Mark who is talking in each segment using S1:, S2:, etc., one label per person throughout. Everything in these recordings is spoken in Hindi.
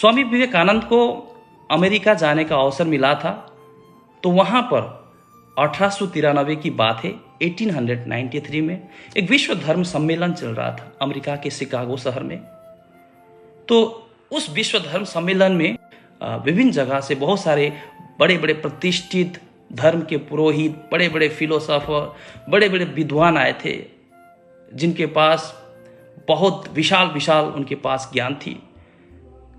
S1: स्वामी विवेकानंद को अमेरिका जाने का अवसर मिला था, तो वहाँ पर 1893 की बात है, 1893 में एक विश्व धर्म सम्मेलन चल रहा था अमेरिका के शिकागो शहर में। तो उस विश्व धर्म सम्मेलन में विभिन्न जगह से बहुत सारे बड़े बड़े प्रतिष्ठित धर्म के पुरोहित, बड़े बड़े फिलोसोफर, बड़े बड़े विद्वान आए थे, जिनके पास बहुत विशाल विशाल उनके पास ज्ञान थी।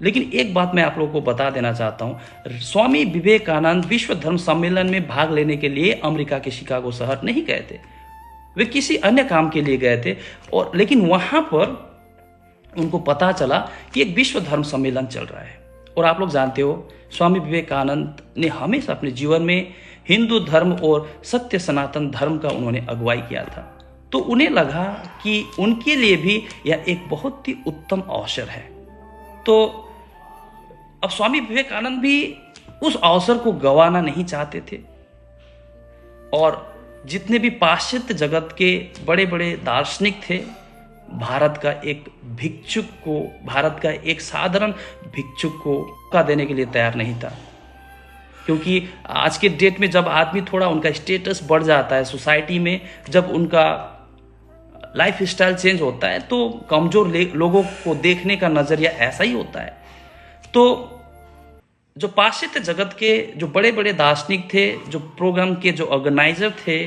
S1: लेकिन एक बात मैं आप लोगों को बता देना चाहता हूं, स्वामी विवेकानंद विश्व धर्म सम्मेलन में भाग लेने के लिए अमेरिका के शिकागो शहर नहीं गए थे, वे किसी अन्य काम के लिए गए थे। और लेकिन वहां पर उनको पता चला कि एक विश्व धर्म सम्मेलन चल रहा है। और आप लोग जानते हो, स्वामी विवेकानंद ने हमेशा अपने जीवन में हिंदू धर्म और सत्य सनातन धर्म का उन्होंने अगुवाई किया था। तो उन्हें लगा कि उनके लिए भी यह एक बहुत ही उत्तम अवसर है। तो अब स्वामी विवेकानंद भी उस अवसर को गंवाना नहीं चाहते थे, और जितने भी पाश्चात्य जगत के बड़े बड़े दार्शनिक थे, भारत का एक भिक्षुक को, भारत का एक साधारण भिक्षुक को मौका देने के लिए तैयार नहीं था। क्योंकि आज के डेट में जब आदमी थोड़ा उनका स्टेटस बढ़ जाता है सोसाइटी में, जब उनका लाइफ स्टाइल चेंज होता है, तो कमजोर लोगों को देखने का नजरिया ऐसा ही होता है। तो जो पाश्चात्य जगत के जो बड़े बड़े दार्शनिक थे, जो प्रोग्राम के जो ऑर्गेनाइजर थे,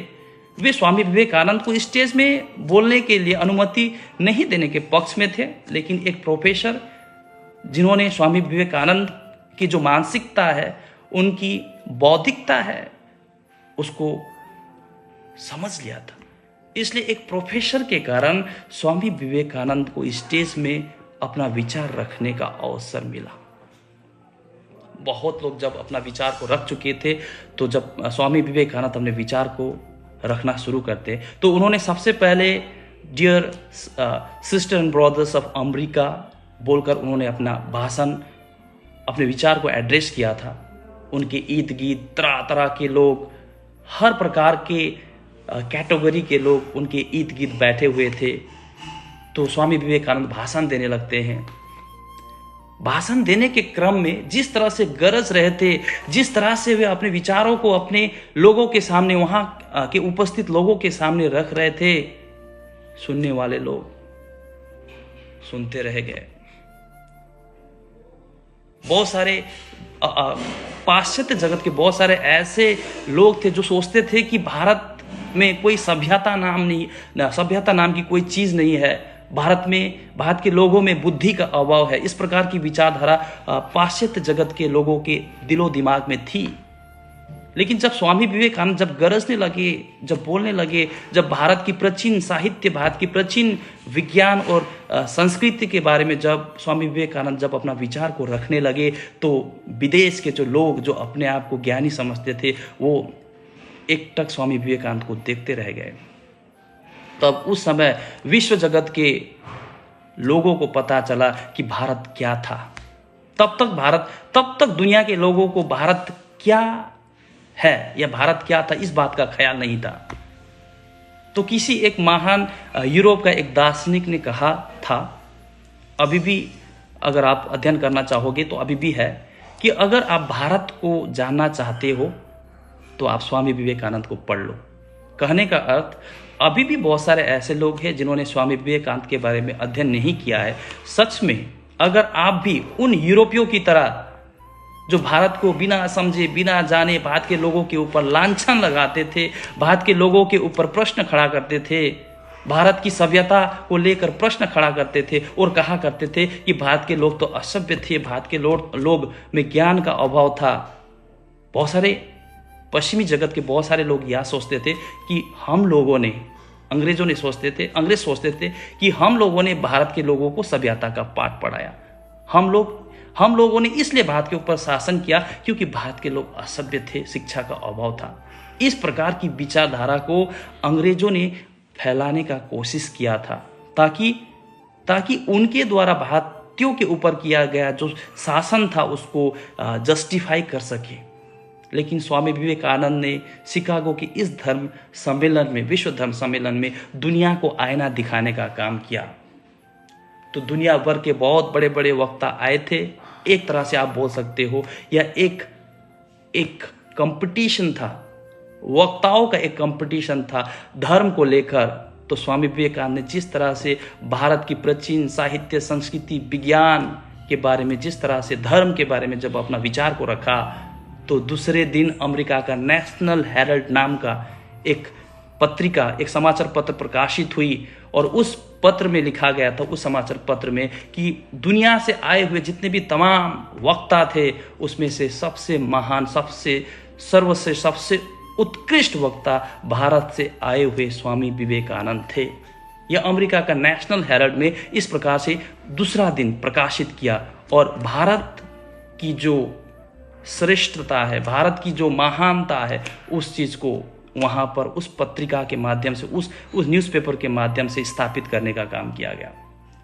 S1: वे स्वामी विवेकानंद को स्टेज में बोलने के लिए अनुमति नहीं देने के पक्ष में थे। लेकिन एक प्रोफेसर, जिन्होंने स्वामी विवेकानंद की जो मानसिकता है, उनकी बौद्धिकता है, उसको समझ लिया था। इसलिए एक प्रोफेसर के कारण स्वामी विवेकानंद को स्टेज में अपना विचार रखने का अवसर मिला। बहुत लोग जब अपना विचार को रख चुके थे, तो जब स्वामी विवेकानंद अपने विचार को रखना शुरू करते, तो उन्होंने सबसे पहले dear sister and brothers of America बोलकर उन्होंने अपना भाषण, अपने विचार को एड्रेस किया था। उनके इर्द गिर्द तरह तरह के लोग, हर प्रकार के कैटेगरी के लोग उनके इर्द गिर्द बैठे हुए थे। तो स्वामी विवेकानंद भाषण देने लगते हैं। भाषण देने के क्रम में जिस तरह से गरज रहे थे, जिस तरह से वे अपने विचारों को अपने लोगों के सामने, वहां के उपस्थित लोगों के सामने रख रहे थे, सुनने वाले लोग सुनते रह गए। बहुत सारे पाश्चात्य जगत के बहुत सारे ऐसे लोग थे जो सोचते थे कि भारत में कोई सभ्यता नाम की कोई चीज नहीं है, भारत के लोगों में बुद्धि का अभाव है। इस प्रकार की विचारधारा पाश्चात्य जगत के लोगों के दिलो दिमाग में थी। लेकिन जब स्वामी विवेकानंद जब गरजने लगे, जब बोलने लगे, जब भारत की प्राचीन साहित्य, भारत की प्राचीन विज्ञान और संस्कृति के बारे में जब स्वामी विवेकानंद जब अपना विचार को रखने लगे, तो विदेश के जो लोग जो अपने आप को ज्ञानी समझते थे, वो एकटक स्वामी विवेकानंद को देखते रह गए। तब उस समय विश्व जगत के लोगों को पता चला कि भारत क्या था। तब तक दुनिया के लोगों को भारत क्या है या भारत क्या था, इस बात का ख्याल नहीं था। तो किसी एक महान यूरोप का एक दार्शनिक ने कहा था, अभी भी अगर आप अध्ययन करना चाहोगे तो अभी भी है, कि अगर आप भारत को जानना चाहते हो तो आप स्वामी विवेकानंद को पढ़ लो। कहने का अर्थ, अभी भी बहुत सारे ऐसे लोग हैं जिन्होंने स्वामी विवेकानंद के बारे में अध्ययन नहीं किया है। सच में अगर आप भी उन यूरोपियों की तरह जो भारत को बिना समझे, बिना जाने भारत के लोगों के ऊपर लांछन लगाते थे, भारत के लोगों के ऊपर प्रश्न खड़ा करते थे, भारत की सभ्यता को लेकर प्रश्न खड़ा करते थे और कहा करते थे कि भारत के लोग तो असभ्य थे, भारत के लोग में ज्ञान का अभाव था। बहुत सारे पश्चिमी जगत के बहुत सारे लोग यह सोचते थे कि अंग्रेज सोचते थे कि हम लोगों ने भारत के लोगों को सभ्यता का पाठ पढ़ाया। हम लोगों ने इसलिए भारत के ऊपर शासन किया क्योंकि भारत के लोग असभ्य थे, शिक्षा का अभाव था। इस प्रकार की विचारधारा को अंग्रेजों ने फैलाने का कोशिश किया था, ताकि उनके द्वारा भारतीयों के ऊपर किया गया जो शासन था उसको जस्टिफाई कर सके। लेकिन स्वामी विवेकानंद ने शिकागो के इस धर्म सम्मेलन में, विश्व धर्म सम्मेलन में दुनिया को आईना दिखाने का काम किया। तो दुनिया भर के बहुत बड़े बड़े वक्ता आए थे एक तरह से आप बोल सकते हो, यह एक कंपटीशन था, वक्ताओं का एक कंपटीशन था धर्म को लेकर। तो स्वामी विवेकानंद ने जिस तरह से भारत की प्राचीन साहित्य, संस्कृति, विज्ञान के बारे में, जिस तरह से धर्म के बारे में जब अपना विचार को रखा, तो दूसरे दिन अमेरिका का नेशनल हेराल्ड नाम का एक पत्रिका, एक समाचार पत्र प्रकाशित हुई और उस पत्र में लिखा गया था, उस समाचार पत्र में, कि दुनिया से आए हुए जितने भी तमाम वक्ता थे उसमें से सबसे महान, सर्वश्रेष्ठ, सबसे उत्कृष्ट वक्ता भारत से आए हुए स्वामी विवेकानंद थे। यह अमेरिका का नेशनल हेराल्ड में इस प्रकार से दूसरा दिन प्रकाशित किया और भारत की जो श्रेष्ठता है, भारत की जो महानता है, उस चीज़ को वहाँ पर उस पत्रिका के माध्यम से, उस न्यूज़पेपर के माध्यम से स्थापित करने का काम किया गया।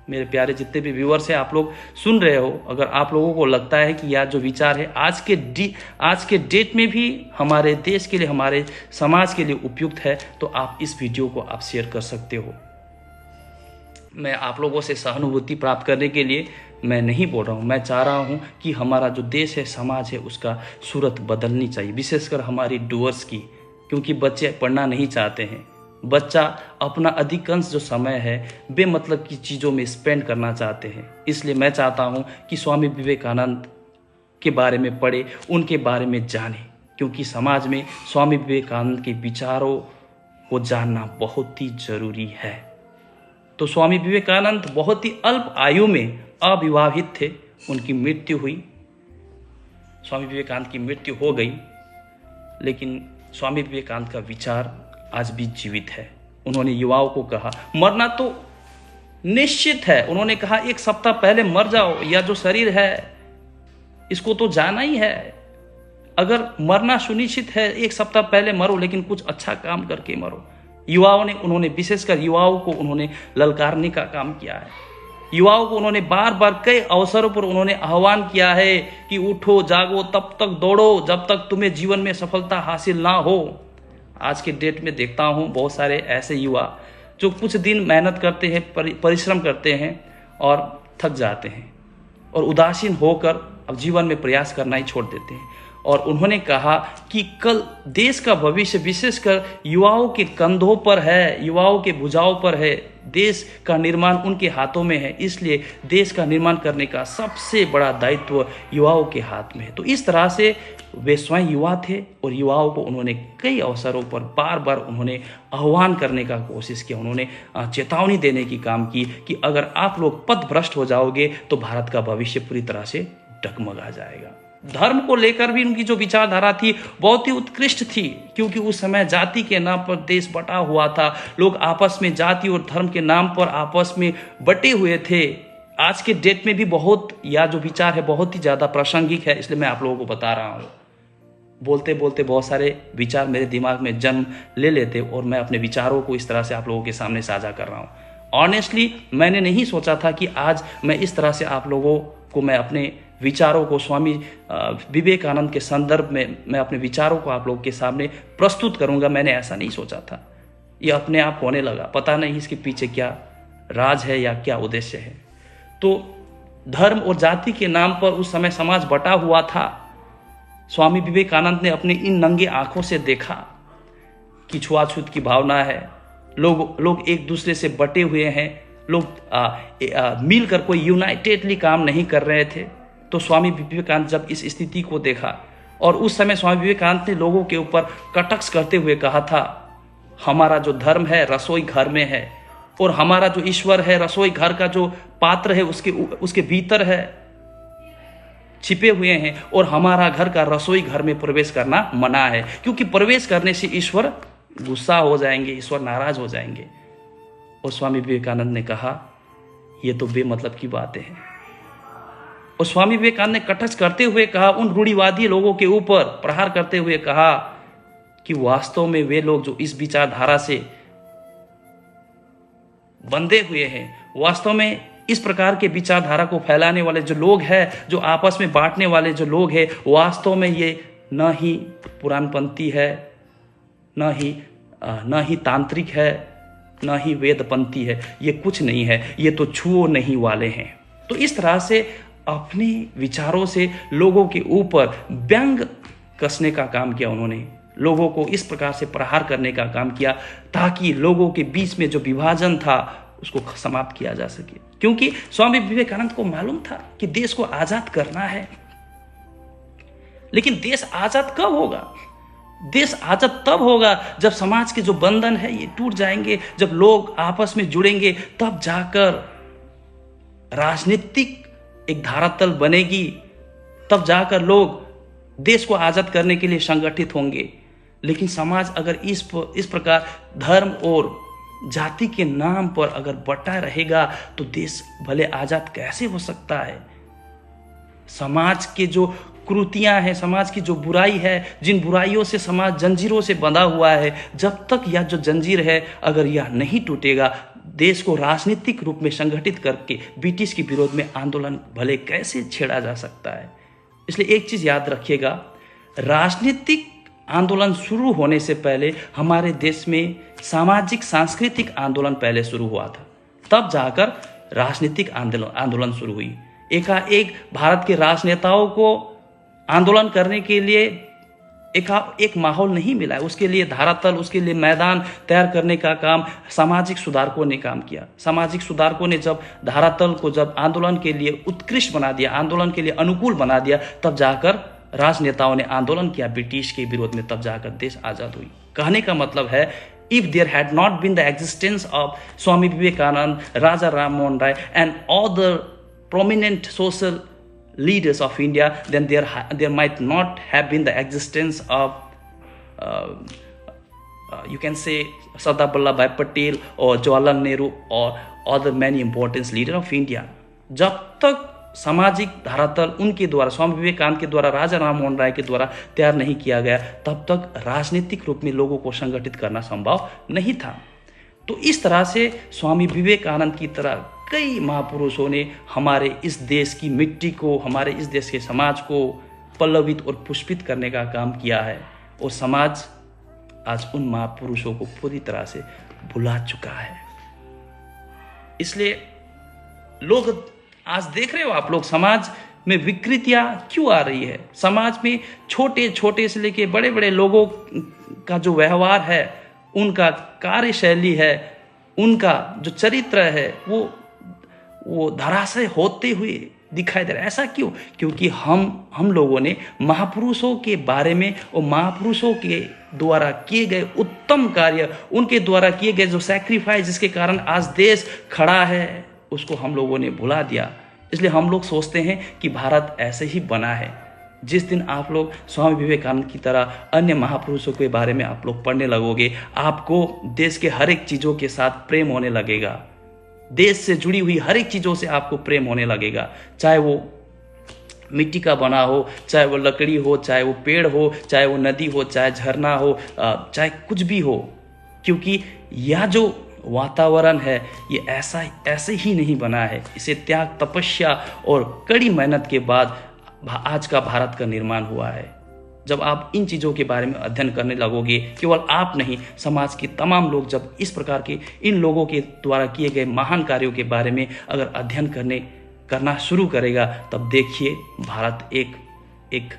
S1: मेरे प्यारे जितने भी व्यूअर्स हैं, आप लोग सुन रहे हो, अगर आप लोगों को लगता है कि यह जो विचार है आज के डेट में भी हमारे देश के लिए, हमारे समाज के लिए उपयुक्त है, तो आप इस वीडियो को आप शेयर कर सकते हो। मैं आप लोगों से सहानुभूति प्राप्त करने के लिए मैं नहीं बोल रहा हूँ, मैं चाह रहा हूँ कि हमारा जो देश है, समाज है, उसका सूरत बदलनी चाहिए, विशेषकर हमारी डूअर्स की, क्योंकि बच्चे पढ़ना नहीं चाहते हैं। बच्चा अपना अधिकांश जो समय है बेमतलब की चीज़ों में स्पेंड करना चाहते हैं। इसलिए मैं चाहता हूँ कि स्वामी विवेकानंद के बारे में पढ़े, उनके बारे में जाने, क्योंकि समाज में स्वामी विवेकानंद के विचारों को जानना बहुत ही जरूरी है। तो स्वामी विवेकानंद बहुत ही अल्प आयु में अविवाहित थे, उनकी मृत्यु हुई, स्वामी विवेकानंद की मृत्यु हो गई, लेकिन स्वामी विवेकानंद का विचार आज भी जीवित है। उन्होंने युवाओं को कहा, मरना तो निश्चित है, उन्होंने कहा 1 सप्ताह पहले मर जाओ, यह जो शरीर है इसको तो जाना ही है। अगर मरना सुनिश्चित है 1 सप्ताह पहले मरो, लेकिन कुछ अच्छा काम करके मरो। उन्होंने विशेषकर युवाओं को उन्होंने ललकारने का काम किया है। युवाओं को उन्होंने बार बार कई अवसरों पर उन्होंने आह्वान किया है कि उठो, जागो, तब तक दौड़ो जब तक तुम्हें जीवन में सफलता हासिल ना हो। आज के डेट में देखता हूँ बहुत सारे ऐसे युवा जो कुछ दिन मेहनत करते हैं, परिश्रम करते हैं और थक जाते हैं और उदासीन होकर अब जीवन में प्रयास करना ही छोड़ देते हैं। और उन्होंने कहा कि कल देश का भविष्य विशेषकर युवाओं के कंधों पर है, युवाओं के भुजाओं पर है, देश का निर्माण उनके हाथों में है, इसलिए देश का निर्माण करने का सबसे बड़ा दायित्व युवाओं के हाथ में है। तो इस तरह से वे स्वयं युवा थे और युवाओं को उन्होंने कई अवसरों पर बार बार उन्होंने आह्वान करने का कोशिश किया, उन्होंने चेतावनी देने की काम की कि अगर आप लोग पथभ्रष्ट हो जाओगे तो भारत का भविष्य पूरी तरह से डगमगा जाएगा। धर्म को लेकर भी उनकी जो विचारधारा थी बहुत ही उत्कृष्ट थी, क्योंकि उस समय जाति के नाम पर देश बटा हुआ था, लोग आपस में जाति और धर्म के नाम पर आपस में बटे हुए थे। आज के डेट में भी यह जो विचार है बहुत ही ज़्यादा प्रासंगिक है, इसलिए मैं आप लोगों को बता रहा हूँ। बोलते बोलते बहुत सारे विचार मेरे दिमाग में जन्म ले लेते और मैं अपने विचारों को इस तरह से आप लोगों के सामने साझा कर रहा हूँ। ऑनेस्टली मैंने नहीं सोचा था कि आज मैं इस तरह से आप लोगों को, मैं अपने विचारों को स्वामी विवेकानंद के संदर्भ में मैं अपने विचारों को आप लोगों के सामने प्रस्तुत करूंगा। मैंने ऐसा नहीं सोचा था, यह अपने आप होने लगा। पता नहीं इसके पीछे क्या राज है या क्या उद्देश्य है। तो धर्म और जाति के नाम पर उस समय समाज बटा हुआ था। स्वामी विवेकानंद ने अपने इन नंगे आंखों से देखा कि छुआछूत की भावना है, लोग एक दूसरे से बटे हुए हैं, लोग मिलकर कोई यूनाइटेडली काम नहीं कर रहे थे। तो स्वामी विवेकानंद जब इस स्थिति को देखा, और उस समय स्वामी विवेकानंद ने लोगों के ऊपर कटाक्ष करते हुए कहा था, हमारा जो धर्म है रसोई घर में है और हमारा जो ईश्वर है रसोई घर का जो पात्र है उसके भीतर है, छिपे हुए हैं, और हमारा घर का रसोई घर में प्रवेश करना मना है, क्योंकि प्रवेश करने से ईश्वर गुस्सा हो जाएंगे, ईश्वर नाराज हो जाएंगे। और स्वामी विवेकानंद ने कहा ये तो बेमतलब की बातें हैं। और स्वामी विवेकानंद ने कटाक्ष करते हुए कहा, उन रूढ़िवादी लोगों के ऊपर प्रहार करते हुए कहा कि वास्तव में वे लोग जो इस विचारधारा से बंधे हुए हैं, वास्तव में इस प्रकार के विचारधारा को फैलाने वाले जो लोग हैं, जो आपस में बांटने वाले जो लोग हैं, वास्तव में ये न ही पुराणपंथी है, न ही तांत्रिक है, न ही वेदपंथी है, ये कुछ नहीं है, ये तो छुओ नहीं वाले हैं। तो इस तरह से अपने विचारों से लोगों के ऊपर व्यंग कसने का काम किया। उन्होंने लोगों को इस प्रकार से प्रहार करने का काम किया ताकि लोगों के बीच में जो विभाजन था उसको समाप्त किया जा सके। क्योंकि स्वामी विवेकानंद को मालूम था कि देश को आजाद करना है, लेकिन देश आजाद कब होगा? देश आजाद तब होगा जब समाज के जो बंधन है ये टूट जाएंगे, जब लोग आपस में जुड़ेंगे, तब जाकर राजनीतिक एक धरातल बनेगी, तब जाकर लोग देश को आजाद करने के लिए संगठित होंगे। लेकिन समाज अगर इस प्रकार धर्म और जाति के नाम पर अगर बटा रहेगा तो देश भले आजाद कैसे हो सकता है? समाज के जो कुरीतियां हैं, समाज की जो बुराई है, जिन बुराइयों से समाज जंजीरों से बंधा हुआ है, जब तक यह जो जंजीर है अगर यह नहीं टूटेगा, देश को राजनीतिक रूप में संगठित करके ब्रिटिश के विरोध में आंदोलन भले कैसे छेड़ा जा सकता है। इसलिए एक चीज याद रखिएगा, राजनीतिक आंदोलन शुरू होने से पहले हमारे देश में सामाजिक सांस्कृतिक आंदोलन पहले शुरू हुआ था, तब जाकर राजनीतिक आंदोलन शुरू हुई। एकाएक भारत के राजनेताओं को आंदोलन करने के लिए एक माहौल नहीं मिला है। उसके लिए धरातल, उसके लिए मैदान तैयार करने का काम सामाजिक सुधारकों ने काम किया। सामाजिक सुधारकों ने जब धरातल को जब आंदोलन के लिए उत्कृष्ट बना दिया, आंदोलन के लिए अनुकूल बना दिया, तब जाकर राजनेताओं ने आंदोलन किया ब्रिटिश के विरोध में, तब जाकर देश आजाद हुई। कहने का मतलब है, if there had not been the existence of Swami Vivekanand, Raja Ram Mohan Rai and other prominent social leaders of India, then there might not have been the existence of you can say Sardar Vallabhbhai Patel or Jawaharlal Nehru or other many important leaders of India। जब तक सामाजिक धरातल उनके द्वारा, स्वामी विवेकानंद के द्वारा, राजा राम मोहन राय के द्वारा तैयार नहीं किया गया, तब तक राजनीतिक रूप में लोगों को संगठित करना संभव नहीं था। तो इस तरह से स्वामी विवेकानंद की तरह कई महापुरुषों ने हमारे इस देश की मिट्टी को, हमारे इस देश के समाज को पल्लवित और पुष्पित करने का काम किया है, और समाज आज उन महापुरुषों को पूरी तरह से भुला चुका है। इसलिए लोग आज देख रहे हो आप लोग, समाज में विकृतियां क्यों आ रही है? समाज में छोटे छोटे से लेके बड़े बड़े लोगों का जो व्यवहार है, उनका कार्यशैली है, उनका जो चरित्र है, वो धराशायी होते हुए दिखाई दे रहा है। ऐसा क्यों? क्योंकि हम लोगों ने महापुरुषों के बारे में और महापुरुषों के द्वारा किए गए उत्तम कार्य, उनके द्वारा किए गए जो सैक्रिफाइस, जिसके कारण आज देश खड़ा है, उसको हम लोगों ने भुला दिया। इसलिए हम लोग सोचते हैं कि भारत ऐसे ही बना है। जिस दिन आप लोग स्वामी विवेकानंद की तरह अन्य महापुरुषों के बारे में आप लोग पढ़ने लगोगे, आपको देश के हर एक चीज़ों के साथ प्रेम होने लगेगा। देश से जुड़ी हुई हर एक चीज़ों से आपको प्रेम होने लगेगा, चाहे वो मिट्टी का बना हो, चाहे वो लकड़ी हो, चाहे वो पेड़ हो, चाहे वो नदी हो, चाहे झरना हो, चाहे कुछ भी हो। क्योंकि यह जो वातावरण है ये ऐसे ही नहीं बना है। इसे त्याग, तपस्या और कड़ी मेहनत के बाद आज का भारत का निर्माण हुआ है। जब आप इन चीज़ों के बारे में अध्ययन करने लगोगे, केवल आप नहीं, समाज के तमाम लोग जब इस प्रकार के इन लोगों के द्वारा किए गए महान कार्यों के बारे में अगर अध्ययन करना शुरू करेगा, तब देखिए भारत एक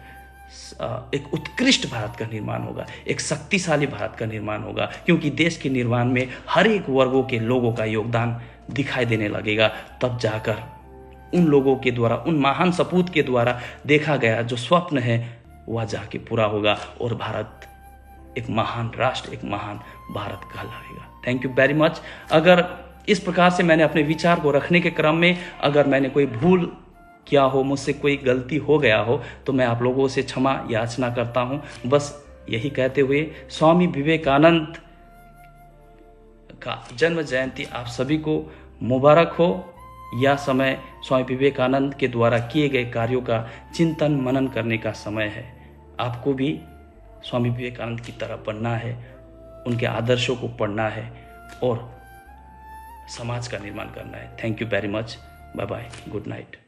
S1: उत्कृष्ट भारत का निर्माण होगा, एक शक्तिशाली भारत का निर्माण होगा। क्योंकि देश के निर्माण में हर एक वर्गों के लोगों का योगदान दिखाई देने लगेगा। तब जाकर उन लोगों के द्वारा, उन महान सपूत के द्वारा देखा गया जो स्वप्न है वह जाके पूरा होगा और भारत एक महान राष्ट्र, एक महान भारत कहलाएगा। Thank you very much. अगर इस प्रकार से मैंने अपने विचार को रखने के क्रम में अगर मैंने कोई भूल किया हो, मुझसे कोई गलती हो गया हो, तो मैं आप लोगों से क्षमा याचना करता हूं। बस यही कहते हुए स्वामी विवेकानंद का जन्म जयंती आप सभी को मुबारक हो। यह समय स्वामी विवेकानंद के द्वारा किए गए कार्यों का चिंतन मनन करने का समय है। आपको भी स्वामी विवेकानंद की तरह बनना है, उनके आदर्शों को पढ़ना है और समाज का निर्माण करना है। Thank you very much. Bye bye, good night.